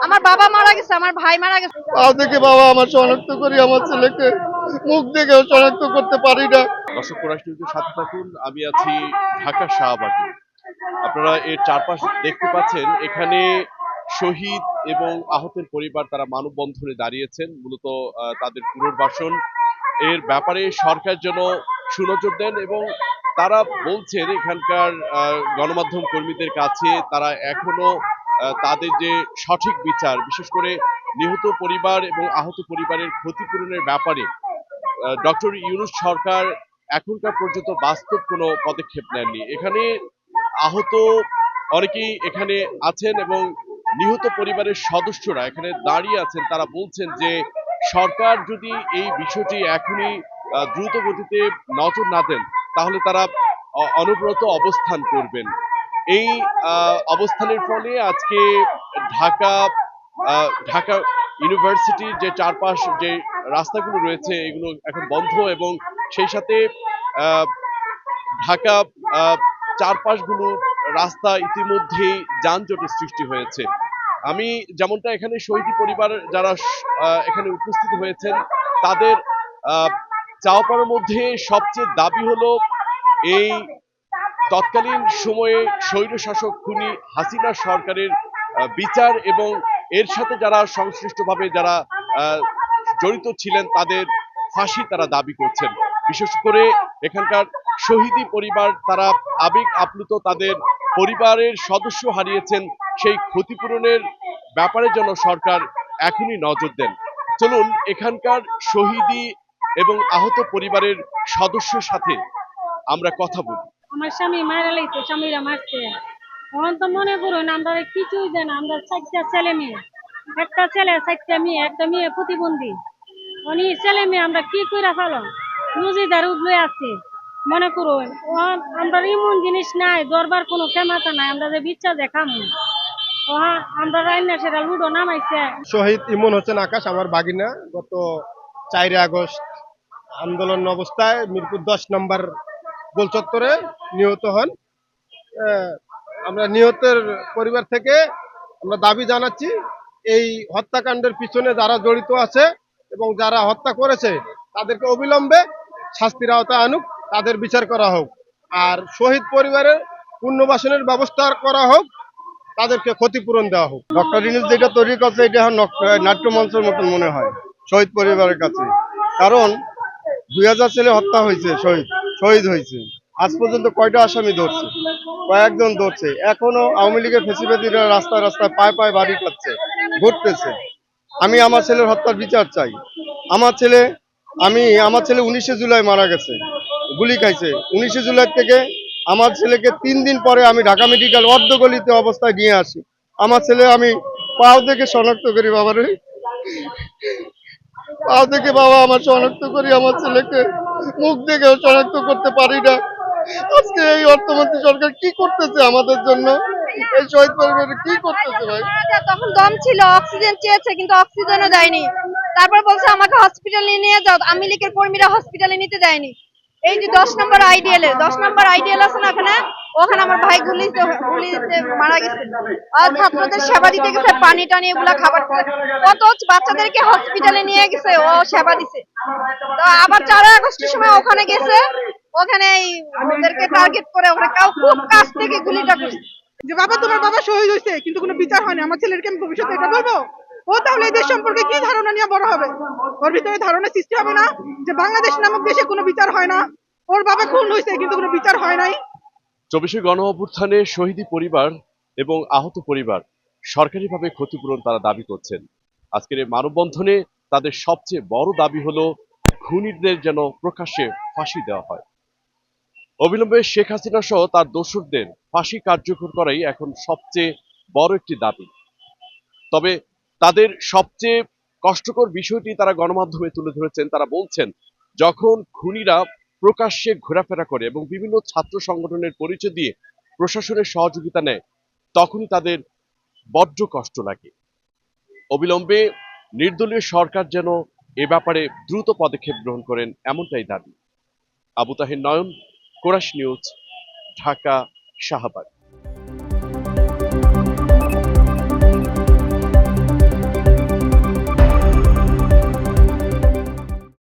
আমার বাবা মারা গেছে, আমার ভাই মারা গেছে। পা থেকে বাবা আমার শনাক্ত করি, আমার ছেলেকে মুখ দেখেও শনাক্ত করতে পারি না। দর্শক, কোরাস নিউজের সাথে থাকুন। আমি আছি ঢাকা শাহবাগে। আপনারা এর চারপাশ দেখতে পাচ্ছেন। এখানে শহীদ এবং আহতের পরিবার তারা মানববন্ধনে দাঁড়িয়েছেন। মূলত তাদের পুনর্বাসন এর ব্যাপারে সরকার যেন সুনজর দেন, এবং তারা বলছেন এখানকার গণমাধ্যম কর্মীদের কাছে তারা এখনো তাদের যে সঠিক বিচার, বিশেষ করে নিহত পরিবার এবং আহত পরিবারের ক্ষতিপূরণের ব্যাপারে ডক্টর ইউনূস সরকার এখনকার পর্যন্ত বাস্তব কোনো পদক্ষেপ নেননি। এখানে আহত অনেকেই এখানে আছেন এবং নিহত পরিবারের সদস্যরা এখানে দাঁড়িয়ে আছেন। তারা বলছেন যে সরকার যদি এই বিষয়টি এখনই দ্রুত গতিতে নজর না দেন, তাহলে তারা অনবরত অবস্থান করবেন। এই অবস্থানের ফলে আজকে ঢাকা ঢাকা ইউনিভার্সিটির যে চারপাশ যে রাস্তাগুলো রয়েছে এগুলো এখন বন্ধ, এবং সেই সাথে ঢাকা চারপাশগুলো রাস্তা ইতিমধ্যেই যানজটের সৃষ্টি হয়েছে। আমি যেমনটা এখানে শহীদ পরিবার যারা এখানে উপস্থিত হয়েছেন তাদের চাওয়া পাওয়ার মধ্যে সবচেয়ে দাবি হলো এই তৎকালীন সময়ে স্বৈরশাসক খুনি হাসিনা সরকারের বিচার, এবং এর সাথে যারা সংশ্লিষ্টভাবে যারা জড়িত ছিলেন তাদের ফাঁসি তারা দাবি করছেন। বিশেষ করে এখানকার শহীদি পরিবার তারা আবেগ আপ্লুত, তাদের পরিবারের সদস্য হারিয়েছেন, সেই ক্ষতিপূরণের ব্যাপারে যেন সরকার এখনই নজর দেন। চলুন এখানকার শহীদি এবং আহত পরিবারের সদস্যের সাথে আমরা কথা বলি। আমার স্বামী মারা লাইছে, স্বামীরা মারছে। এখন তো মনে করুন আমরা কিছুই জানা, আমরা 4টা ছেলে মেয়ে, একটা ছেলে 4টা মেয়ে, একটা মেয়ে প্রতিবন্ধী। উনি ছেলে মেয়ে আমরা কি করে ফেলো রুজিদার উঠলে আছে। মনে করুন আমরা এমন জিনিস নাই, দরবার কোনো ক্ষমতা নাই আমরা যে বিচার দেখাম। আমরা রান্না সেটা লুডো নামাইছে। শহীদ ইমন হোসেন আকাশ আমার বাগিনা গত 4 আগস্ট আন্দোলন অবস্থায় মিরপুর 10 নম্বর গোল চত্বরে নিহত হন। আমরা নিহতের পরিবার থেকে আমরা দাবি জানাচ্ছি এই হত্যাকাণ্ডের পিছনে যারা জড়িত আছে এবং যারা হত্যা করেছে তাদেরকে অবিলম্বে শাস্তির আওতায় আনুক, তাদের বিচার করা হোক। আর শহীদ পরিবারের পুনর্বাসনের ব্যবস্থা করা হোক, তাদেরকে ক্ষতিপূরণ দেওয়া হোক। ডক্টর ইউনূস যেটা তৈরি করছে এটা এখন নাট্যমঞ্চের মতন মনে হয় শহীদ পরিবারের কাছে। কারণ 2000 ছেলে হত্যা হয়েছে, শহীদ হয়েছে। আজ পর্যন্ত কয়টা আসামি ধরছে? কয়েকজন ধরছে। এখনো আওয়ামী লীগের ফেসিবাদীরা রাস্তায় রাস্তায় পায়ে পায়ে বাড়ি খাচ্ছে, ঘুরতেছে। আমি আমার ছেলের হত্যার বিচার চাই। আমার ছেলে 19শে জুলাই মারা গেছে, গুলি খাইছে। 19শে জুলাই থেকে আমার ছেলেকে 3 দিন পরে আমি ঢাকা মেডিকেল অর্ধগলিত অবস্থায় নিয়ে আসি। আমার ছেলে আমি পাও থেকে শনাক্ত করি, বাবারে পাও থেকে বাবা আমার শনাক্ত করি, আমার ছেলেকে মুখ দেখেও শনাক্ত করতে পারি না। আজকে এই অর্থমন্ত্রী সরকার কি করতেছে আমাদের জন্য? এই শহীদ পরিবারে কি করতেছে ভাই? তখন দম ছিল, অক্সিজেন চেয়েছে কিন্তু অক্সিজেনও দেয়নি। তারপর বলছে আমাকে হসপিটালে নিয়ে যাও, আওয়ামী লীগের কর্মীরা হসপিটালে নিতে দেয়নি। এই যে 10 নম্বর আইডিএল আছে না, ওখানে আমার ভাই গুলিতে মারা গেছে। আর ছাত্রদের সেবা দিতে গেছে, পানি টানি এগুলা খাবার কত বাচ্চাদেরকে হসপিটালে নিয়ে গেছে, ও সেবা দিছে। তো আবার 4 আগস্টের সময় ওখানে গেছে, ওখানে ওদেরকে টার্গেট করে ওখানে খুব কাছ থেকে গুলিটা করছে। যে বাবা তোমার বাবা শহীদ হয়েছে কিন্তু কোনো বিচার হয়নি, আমার ছেলেকে আমি ভবিষ্যতে এটা বলবো? ও তাহলে এই দেশ সম্পর্কে কি ধারণা নিয়ে বড় হবে? ওর ভিতরে ধারণা সৃষ্টি হবে না যে বাংলাদেশ নামক দেশে কোনো বিচার হয় না, ওর বাবা খুন হয়েছে কিন্তু কোনো বিচার হয় নাই। 24শে গণ অভ্যুত্থানে শহীদি পরিবার এবং আহত পরিবার সরকারিভাবে ক্ষতিপূরণ তারা দাবি করছেন। আজকের এই মানববন্ধনে তাদের সবচেয়ে বড় দাবি হলো খুনিদের যেন প্রকাশ্যে ফাঁসি দেওয়া হয়। অবিলম্বে শেখ হাসিনা সহ তার দোসরদের ফাঁসি কার্যকর করাই এখন সবচেয়ে বড় একটি দাবি। তবে তাদের সবচেয়ে কষ্টকর বিষয়টি তারা গণমাধ্যমে তুলে ধরেছেন। তারা বলছেন যখন খুনিরা প্রকাশ্যে ঘোরাফেরা করে এবং বিভিন্ন ছাত্র সংগঠনের পরিচয় দিয়ে প্রশাসনের সহযোগিতা নেয়, তখনই তাদের বড্ড কষ্ট লাগে। অবিলম্বে নির্দলীয় সরকার যেন এ ব্যাপারে দ্রুত পদক্ষেপ গ্রহণ করেন, এমনটাই দাবি। আবু তাহের নয়ন, কোরাস নিউজ, ঢাকা, শাহবাগ।